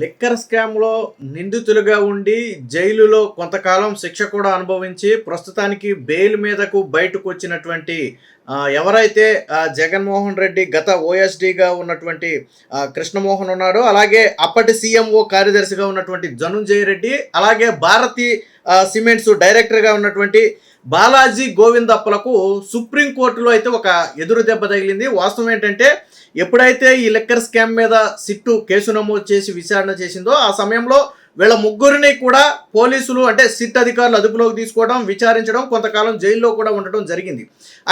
Liquor స్కామ్‌లో నిందితులుగా ఉండి, జైలులో కొంతకాలం శిక్ష కూడా అనుభవించి, ప్రస్తుతానికి బెయిల్ మీదకు బయటకొచ్చినటువంటి ఎవరైతే జగన్మోహన్ రెడ్డి గత ఓఎస్‌డీగా ఉన్నటువంటి కృష్ణమోహన్ ఉన్నాడో, అలాగే అప్పటి సీఎంఓ కార్యదర్శిగా ఉన్నటువంటి ధనుంజయ రెడ్డి, అలాగే భారతి సిమెంట్స్ డైరెక్టర్‌గా ఉన్నటువంటి బాలాజీ గోవిందప్పలకు సుప్రీంకోర్టులో అయితే ఒక ఎదురు దెబ్బ తగిలింది. వాస్తవం ఏంటంటే, ఎప్పుడైతే ఈ లిక్కర్ స్కామ్ మీద సిట్టు కేసు నమోదు చేసి విచారణ చేసిందో ఆ సమయంలో వీళ్ళ ముగ్గురిని కూడా పోలీసులు అంటే సిట్ అధికారులు అదుపులోకి తీసుకోవడం, విచారించడం, కొంతకాలం జైల్లో కూడా ఉండటం జరిగింది.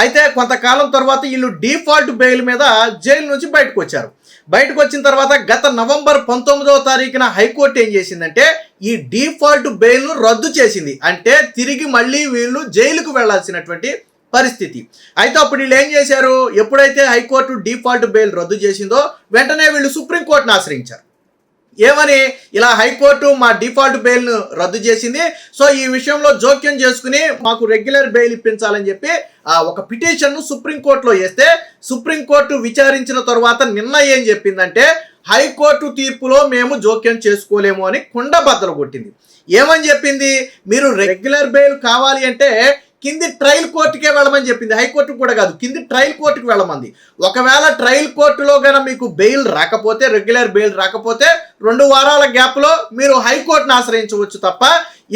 అయితే కొంతకాలం తర్వాత వీళ్ళు డిఫాల్ట్ బెయిల్ మీద జైలు నుంచి బయటకు వచ్చారు. బయటకు వచ్చిన తర్వాత గత నవంబర్ 19వ తారీఖున హైకోర్టు ఏం చేసిందంటే ఈ డిఫాల్ట్ బెయిల్ను రద్దు చేసింది. అంటే తిరిగి మళ్ళీ వీళ్ళు జైలుకు వెళ్లాల్సినటువంటి పరిస్థితి. అయితే అప్పుడు వీళ్ళు ఏం చేశారు, ఎప్పుడైతే హైకోర్టు డిఫాల్ట్ బెయిల్ రద్దు చేసిందో వెంటనే వీళ్ళు సుప్రీంకోర్టును ఆశ్రయించారు. ఏమని, ఇలా హైకోర్టు మా డిఫాల్ట్ బెయిల్ను రద్దు చేసింది, సో ఈ విషయంలో జోక్యం చేసుకుని మాకు రెగ్యులర్ బెయిల్ ఇప్పించాలని చెప్పి ఒక పిటిషన్ను సుప్రీంకోర్టులో వేస్తే సుప్రీంకోర్టు విచారించిన తర్వాత నిన్న ఏం చెప్పిందంటే హైకోర్టు తీర్పులో మేము జోక్యం చేసుకోలేము అని కుండబద్దలు కొట్టింది. ఏమని చెప్పింది, మీరు రెగ్యులర్ బెయిల్ కావాలి అంటే కింది ట్రయల్ కోర్టుకే వెళ్ళమని చెప్పింది. హైకోర్టు కూడా కాదు, కింది ట్రయల్ కోర్టుకు వెళ్ళమంది. ఒకవేళ ట్రయల్ కోర్టులో కనుక మీకు బెయిల్ రాకపోతే, రెగ్యులర్ బెయిల్ రాకపోతే 2 వారాల గ్యాప్లో మీరు హైకోర్టును ఆశ్రయించవచ్చు తప్ప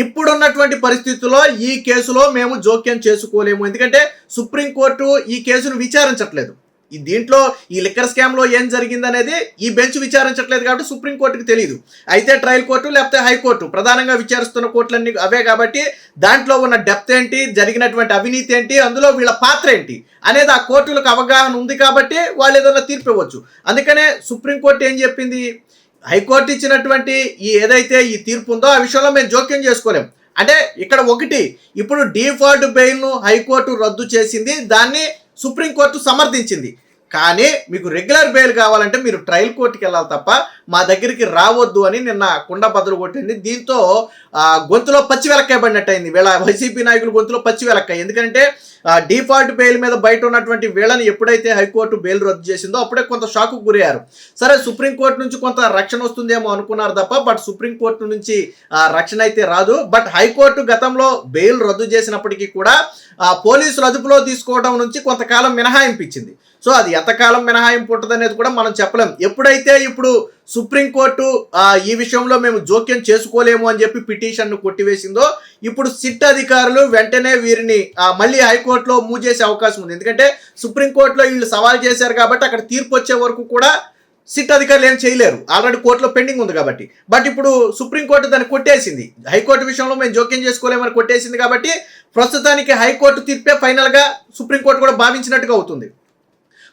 ఇప్పుడున్నటువంటి పరిస్థితుల్లో ఈ కేసులో మేము జోక్యం చేసుకోలేము. ఎందుకంటే సుప్రీంకోర్టు ఈ కేసును విచారించట్లేదు. దీంట్లో ఈ లిక్కర్ స్కామ్లో ఏం జరిగింది అనేది ఈ బెంచ్ విచారించట్లేదు కాబట్టి సుప్రీంకోర్టుకి తెలియదు. అయితే ట్రయల్ కోర్టు లేకపోతే హైకోర్టు ప్రధానంగా విచారిస్తున్న కోర్టులన్నీ అవే కాబట్టి దాంట్లో ఉన్న డెప్త్ ఏంటి, జరిగినటువంటి అవినీతి ఏంటి, అందులో వీళ్ళ పాత్ర ఏంటి అనేది ఆ కోర్టులకు అవగాహన ఉంది కాబట్టి వాళ్ళు ఏదైనా తీర్పు ఇవ్వచ్చు. అందుకనే సుప్రీంకోర్టు ఏం చెప్పింది, హైకోర్టు ఇచ్చినటువంటి ఏదైతే ఈ తీర్పు ఉందో ఆ విషయంలో మేము జోక్యం చేసుకోలేం. అంటే ఇక్కడ ఒకటి, ఇప్పుడు డిఫాల్ట్ బెయిల్ను హైకోర్టు రద్దు చేసింది, దాన్ని సుప్రీంకోర్టు సమర్థించింది. కానీ మీకు రెగ్యులర్ బెయిల్ కావాలంటే మీరు ట్రయల్ కోర్టుకి వెళ్ళాలి తప్ప మా దగ్గరికి రావద్దు అని నిన్న కుండ బద్దలు కొట్టింది. దీంతో గొంతులో పచ్చి వెలక్కాయ పడినట్టు అయింది. వీళ్ళ వైసీపీ నాయకులు గొంతులో పచ్చి వెలక్కాయ. ఎందుకంటే డిఫాల్ట్ బెయిల్ మీద బయట ఉన్నటువంటి వీళ్ళని ఎప్పుడైతే హైకోర్టు బెయిల్ రద్దు చేసిందో అప్పుడే కొంత షాకు గురయ్యారు. సరే, సుప్రీంకోర్టు నుంచి కొంత రక్షణ వస్తుందేమో అనుకున్నారు తప్ప బట్ సుప్రీంకోర్టు నుంచి రక్షణ అయితే రాదు. బట్ హైకోర్టు గతంలో బెయిల్ రద్దు చేసినప్పటికీ కూడా పోలీసులు అదుపులో తీసుకోవడం నుంచి కొంతకాలం మినహాయింపు ఇచ్చింది. సో అది ఎంతకాలం మినహాయింపు ఉంటుంది అనేది కూడా మనం చెప్పలేం. ఎప్పుడైతే ఇప్పుడు సుప్రీంకోర్టు ఈ విషయంలో మేము జోక్యం చేసుకోలేము అని చెప్పి పిటిషన్ను కొట్టివేసిందో ఇప్పుడు సిట్ అధికారులు వెంటనే వీరిని మళ్ళీ హైకోర్టులో మూవ్ చేసే అవకాశం ఉంది. ఎందుకంటే సుప్రీంకోర్టులో వీళ్ళు సవాల్ చేశారు కాబట్టి అక్కడ తీర్పు వచ్చే వరకు కూడా సిట్ అధికారులు ఏం చేయలేరు, ఆల్రెడీ కోర్టులో పెండింగ్ ఉంది కాబట్టి. బట్ ఇప్పుడు సుప్రీంకోర్టు దాన్ని కొట్టేసింది. హైకోర్టు విషయంలో మేము జోక్యం చేసుకోలేమని కొట్టేసింది కాబట్టి ప్రస్తుతానికి హైకోర్టు తీర్పే ఫైనల్గా సుప్రీంకోర్టు కూడా భావించినట్టుగా అవుతుంది.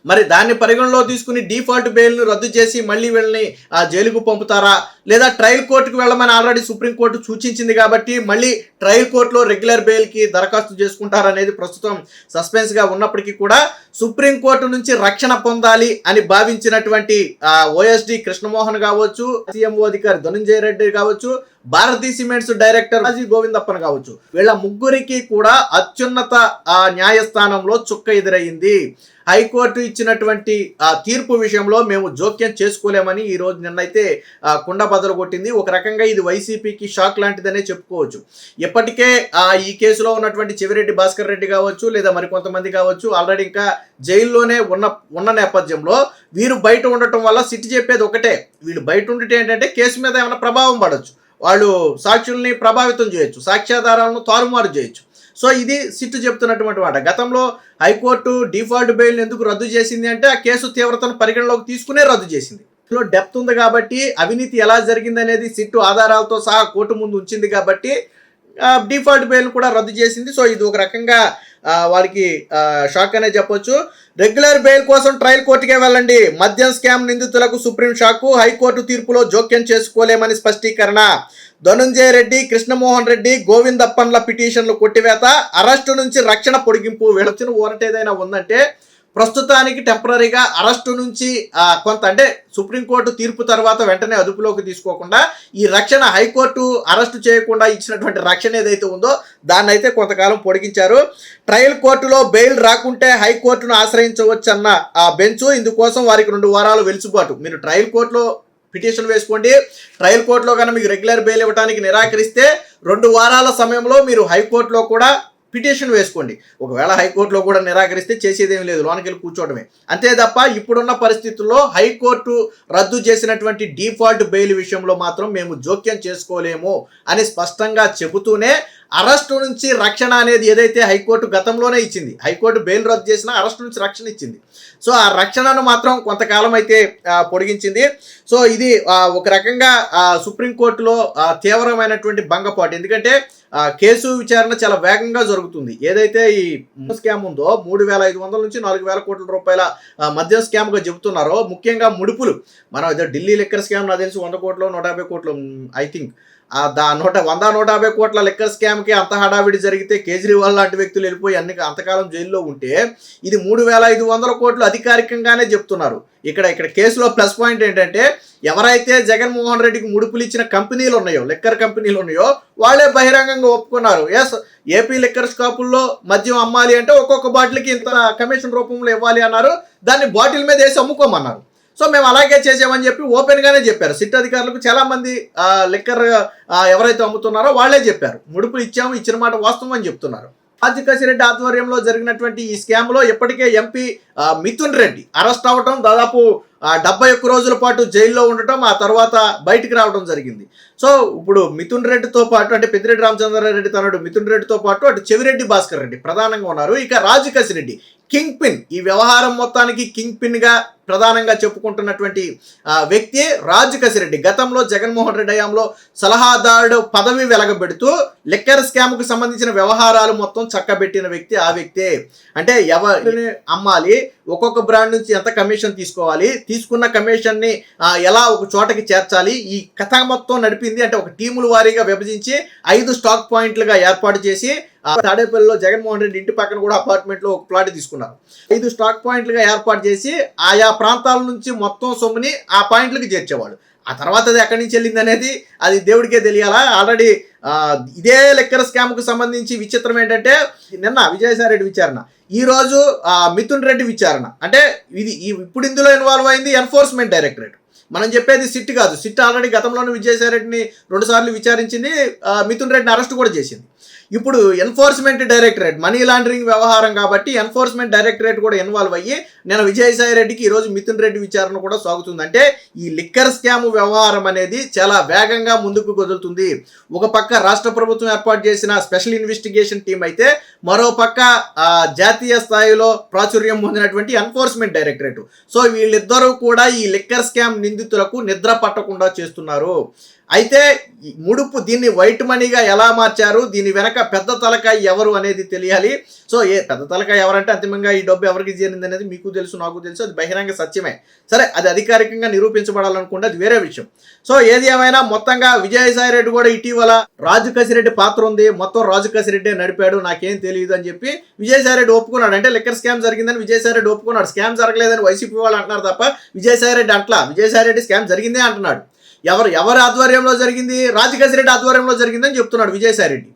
మరి దాన్ని పరిగణలో తీసుకుని డిఫాల్ట్ బెయిల్ను రద్దు చేసి మళ్ళీ వీళ్ళని జైలుకు పంపుతారా, లేదా ట్రయల్ కోర్టుకు వెళ్ళమని ఆల్రెడీ సుప్రీంకోర్టు సూచించింది కాబట్టి మళ్ళీ ట్రయల్ కోర్టులో రెగ్యులర్ బెయిల్కి దరఖాస్తు చేసుకుంటారనేది ప్రస్తుతం సస్పెన్స్గా ఉన్నప్పటికీ కూడా సుప్రీంకోర్టు నుంచి రక్షణ పొందాలి అని భావించినటువంటి ఓఎస్డి కృష్ణమోహన్ కావచ్చు, సీఎంఓ అధికారి ధనుంజయ రెడ్డి కావచ్చు, భారతీ సిమెంట్స్ డైరెక్టర్ బాలాజీ గోవిందప్పన్ కావచ్చు, వీళ్ళ ముగ్గురికి కూడా అత్యున్నత న్యాయస్థానంలో చుక్క ఎదురయ్యింది. హైకోర్టు ఇచ్చినటువంటి తీర్పు విషయంలో మేము జోక్యం చేసుకోలేమని ఈ రోజు నిన్నైతే కుండ బద్దలు కొట్టింది. ఒక రకంగా ఇది వైసీపీకి షాక్ లాంటిదనే చెప్పుకోవచ్చు. ఇప్పటికే ఈ కేసులో ఉన్నటువంటి చెవిరెడ్డి భాస్కర్ రెడ్డి కావచ్చు, లేదా మరికొంతమంది కావచ్చు ఆల్రెడీ ఇంకా జైల్లోనే ఉన్న నేపథ్యంలో వీరు బయట ఉండటం వల్ల సిట్ చెప్పేది ఒకటే, వీళ్ళు బయట ఉండితే ఏంటంటే కేసు మీద ఏమైనా ప్రభావం పడవచ్చు, వాళ్ళు సాక్షుల్ని ప్రభావితం చేయొచ్చు, సాక్ష్యాధారాలను తారుమారు చేయొచ్చు. సో ఇది సిట్టు చెప్తున్నటువంటి మాట. గతంలో హైకోర్టు డిఫాల్ట్ బెయిల్ ఎందుకు రద్దు చేసింది అంటే ఆ కేసు తీవ్రతను పరిగణలోకి తీసుకునే రద్దు చేసింది. ఇందులో డెప్త్ ఉంది కాబట్టి, అవినీతి ఎలా జరిగింది అనేది సిట్టు ఆధారాలతో సహా కోర్టు ముందు ఉంచింది కాబట్టి డిఫాల్ట్ బెయిల్ కూడా రద్దు చేసింది. సో ఇది ఒక రకంగా వారికి షాక్ అనే చెప్పొచ్చు. రెగ్యులర్ బెయిల్ కోసం ట్రయల్ కోర్టుకే వెళ్ళండి, మద్యం స్కామ్ నిందితులకు సుప్రీం షాకు, హైకోర్టు తీర్పులో జోక్యం చేసుకోలేమని స్పష్టీకరణ. ధనుంజయ రెడ్డి, కృష్ణమోహన్ రెడ్డి, గోవిందప్పన్ల పిటిషన్లు కొట్టివేత, అరెస్టు నుంచి రక్షణ పొడిగింపు. వీళ్ళొచ్చిన ఊరట ఏదైనా ఉందంటే ప్రస్తుతానికి టెంపరీగా అరెస్టు నుంచి కొంత అంటే సుప్రీంకోర్టు తీర్పు తర్వాత వెంటనే అదుపులోకి తీసుకోకుండా ఈ రక్షణ హైకోర్టు అరెస్టు చేయకుండా ఇచ్చినటువంటి రక్షణ ఏదైతే ఉందో దాన్ని అయితే కొంతకాలం పొడిగించారు. ట్రయల్ కోర్టులో బెయిల్ రాకుంటే హైకోర్టును ఆశ్రయించవచ్చన్న బెంచ్ ఇందుకోసం వారికి 2 వారాలు వెలుసుబాటు. మీరు ట్రయల్ కోర్టులో పిటిషన్ వేసుకోండి. ట్రయల్ కోర్టులో కనుక మీకు రెగ్యులర్ బెయిల్ ఇవ్వడానికి నిరాకరిస్తే 2 వారాల సమయంలో మీరు హైకోర్టులో కూడా పిటిషన్ వేసుకోండి. ఒకవేళ హైకోర్టులో కూడా నిరాకరిస్తే చేసేదేమీ లేదు, లోనికి వెళ్ళి కూర్చోవడమే. అంతే తప్ప ఇప్పుడున్న పరిస్థితుల్లో హైకోర్టు రద్దు చేసినటువంటి డిఫాల్ట్ బెయిల్ విషయంలో మాత్రం మేము జోక్యం చేసుకోలేము అని స్పష్టంగా చెబుతూనే అరెస్టు నుంచి రక్షణ అనేది ఏదైతే హైకోర్టు గతంలోనే ఇచ్చింది, హైకోర్టు బెయిల్ రద్దు చేసినా అరెస్టు నుంచి రక్షణ ఇచ్చింది. సో ఆ రక్షణను మాత్రం కొంతకాలం అయితే పొడిగించింది. సో ఇది ఒక రకంగా సుప్రీంకోర్టులో తీవ్రమైనటువంటి భంగపాటు. ఎందుకంటే కేసు విచారణ చాలా వేగంగా జరుగుతుంది. ఏదైతే ఈ స్కామ్ ఉందో 3,500 నుంచి 4,000 కోట్ల రూపాయల మద్యం స్కామ్గా చెబుతున్నారో, ముఖ్యంగా ముడుపులు, మనం ఏదో ఢిల్లీ లిక్కర్ స్కామ్ నాకు తెలిసి 100 కోట్లు 150 కోట్లు ఐ థింక్ 100-150 కోట్ల లిక్కర్ స్కామ్కి అంత హడావిడి జరిగితే కేజ్రీవాల్ లాంటి వ్యక్తులు వెళ్ళిపోయి అంతకాలం జైల్లో ఉంటే ఇది 3,500 కోట్లు అధికారికంగానే చెప్తున్నారు. ఇక్కడ కేసులో ప్లస్ పాయింట్ ఏంటంటే ఎవరైతే జగన్మోహన్ రెడ్డికి ముడుపులు ఇచ్చిన కంపెనీలు ఉన్నాయో, లిక్కర్ కంపెనీలు ఉన్నాయో, వాళ్ళే బహిరంగంగా ఒప్పుకున్నారు. ఎస్, ఏపీ లిక్కర్ షాపుల్లో మద్యం అమ్మాలి అంటే ఒక్కొక్క బాటిల్కి ఇంత కమిషన్ రూపంలో ఇవ్వాలి అన్నారు. దాన్ని బాటిల్ మీద వేసి అమ్ముకోమన్నారు. సో మేము అలాగే చేసామని చెప్పి ఓపెన్గానే చెప్పారు. సిట్ అధికారులకు చాలామంది లిక్కర్ ఎవరైతే అమ్ముతున్నారో వాళ్ళే చెప్పారు, ముడుపులు ఇచ్చాము, ఇచ్చిన మాట వాస్తవం అని చెప్తున్నారు. రాజకసిరెడ్డి ఆధ్వర్యంలో జరిగినటువంటి ఈ స్కామ్లో ఇప్పటికే ఎంపీ మిథున్ రెడ్డి అరెస్ట్ అవ్వటం, దాదాపు 71 రోజుల పాటు జైల్లో ఉండటం, ఆ తర్వాత బయటికి రావడం జరిగింది. సో ఇప్పుడు మిథున్ రెడ్డితో పాటు, అంటే పెద్దిరెడ్డి రామచంద్రారెడ్డి తనడు మిథున్ రెడ్డితో పాటు అటు చెవిరెడ్డి భాస్కర్ రెడ్డి ప్రధానంగా ఉన్నారు. ఇక రాజకసిరెడ్డి కింగ్ పిన్, ఈ వ్యవహారం మొత్తానికి కింగ్ పిన్గా ప్రధానంగా చెప్పుకుంటున్నటువంటి వ్యక్తి రాజకసిరెడ్డి. గతంలో జగన్మోహన్ రెడ్డి హయాంలో సలహాదారుడు పదవి వెలగబెడుతూ లిక్కర్ స్కామ్కు సంబంధించిన వ్యవహారాలు మొత్తం చక్కబెట్టిన వ్యక్తి ఆ వ్యక్తే. అంటే ఎవరిని అమ్మాలి, ఒక్కొక్క బ్రాండ్ నుంచి ఎంత కమిషన్ తీసుకోవాలి, తీసుకున్న కమిషన్ని ఎలా ఒక చోటకి చేర్చాలి, ఈ కథ మొత్తం నడిపింది. అంటే ఒక టీముల వారీగా విభజించి 5 స్టాక్ పాయింట్లుగా ఏర్పాటు చేసి తాడేపల్లిలో జగన్మోహన్ రెడ్డి ఇంటి పక్కన కూడా అపార్ట్మెంట్లో ఒక ప్లాట్ తీసుకున్నారు. 5 స్టాక్ పాయింట్లుగా ఏర్పాటు చేసి ఆయా ప్రాంతాల నుంచి మొత్తం సొమ్ముని ఆ పాయింట్లకు చేర్చేవాడు. ఆ తర్వాత అది ఎక్కడి నుంచి వెళ్ళింది అనేది అది దేవుడికే తెలియాలా. ఆల్రెడీ ఇదే లిక్కర్ స్కామ్కు సంబంధించి విచిత్రం ఏంటంటే నిన్న విజయసాయిరెడ్డి విచారణ, ఈరోజు మిథున్ రెడ్డి విచారణ. అంటే ఇప్పుడు ఇందులో ఇన్వాల్వ్ అయింది ఎన్ఫోర్స్మెంట్ డైరెక్టరేట్. మనం చెప్పేది సిట్ కాదు. సిట్ ఆల్రెడీ గతంలోనే విజయసాయిరెడ్డిని 2 సార్లు విచారించింది, మిథున్ రెడ్డిని అరెస్ట్ కూడా చేసింది. ఇప్పుడు ఎన్ఫోర్స్మెంట్ డైరెక్టరేట్, మనీ లాండరింగ్ వ్యవహారం కాబట్టి ఎన్ఫోర్స్మెంట్ డైరెక్టరేట్ కూడా ఇన్వాల్వ్ అయ్యి నేను విజయసాయిరెడ్డికి ఈరోజు మిథున్ రెడ్డి విచారణ కూడా సాగుతుంది. అంటే ఈ లిక్కర్ స్కామ్ వ్యవహారం అనేది చాలా వేగంగా ముందుకు కదులుతుంది. ఒక పక్క రాష్ట్ర ప్రభుత్వం ఏర్పాటు చేసిన స్పెషల్ ఇన్వెస్టిగేషన్ టీం అయితే, మరో పక్క జాతీయ స్థాయిలో ప్రాచుర్యం పొందినటువంటి ఎన్ఫోర్స్మెంట్ డైరెక్టరేట్. సో వీళ్ళిద్దరూ కూడా ఈ లిక్కర్ స్కామ్ నిందితులకు నిద్ర పట్టకుండా చేస్తున్నారు. అయితే ముడుపు దీన్ని వైట్ మనీగా ఎలా మార్చారు, దీని వెనక పెద్ద తలకాయ ఎవరు అనేది తెలియాలి. సో పెద్ద తలకాయ ఎవరంటే అంతిమంగా ఈ డబ్బు ఎవరికి చేరింది అనేది మీకు తెలుసు, నాకు తెలుసు, అది బహిరంగ సత్యమే. సరే, అది అధికారికంగా నిరూపించబడాలనుకుంటే అది వేరే విషయం. సో ఏది ఏమైనా మొత్తంగా విజయసాయిరెడ్డి కూడా ఇటీవల రాజకసిరెడ్డి పాత్ర ఉంది, మొత్తం రాజకసిరెడ్డి నడిపాడు, నాకేం తెలియదు అని చెప్పి విజయసాయిరెడ్డి ఒప్పుకున్నాడు. అంటే లిక్కర్ స్కామ్ జరిగిందని విజయసాయిరెడ్డి ఒప్పుకున్నాడు. స్కామ్ జరగలేదని వైసీపీ వాళ్ళు అంటున్నారు తప్ప విజయసాయిరెడ్డి అంట్లా. విజయసాయిరెడ్డి స్కామ్ జరిగిందే అంటున్నాడు. ఎవరి ఆధ్వర్యంలో జరిగింది, రాజకసిరెడ్డి ఆధ్వర్యంలో జరిగిందని చెప్తున్నాడు విజయసాయిరెడ్డి.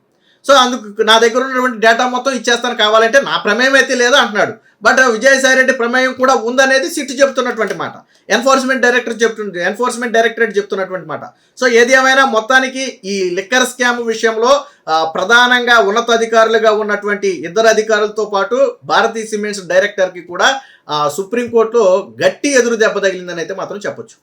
సో అందుకు నా దగ్గర ఉన్నటువంటి డేటా మొత్తం ఇచ్చేస్తాను కావాలంటే, నా ప్రమేయం అయితే లేదా అంటున్నాడు. బట్ విజయసాయిరెడ్డి ప్రమేయం కూడా ఉందనేది సిట్ చెప్తున్నటువంటి మాట, ఎన్ఫోర్స్మెంట్ డైరెక్టరేట్ చెప్తున్నటువంటి మాట. సో ఏది ఏమైనా మొత్తానికి ఈ లిక్కర్ స్కామ్ విషయంలో ప్రధానంగా ఉన్నతాధికారులుగా ఉన్నటువంటి 2 అధికారులతో పాటు భారతీ సిమెంట్స్ డైరెక్టర్కి కూడా సుప్రీంకోర్టులో గట్టి ఎదురు దెబ్బ తగిలిందని అయితే మాత్రం చెప్పొచ్చు.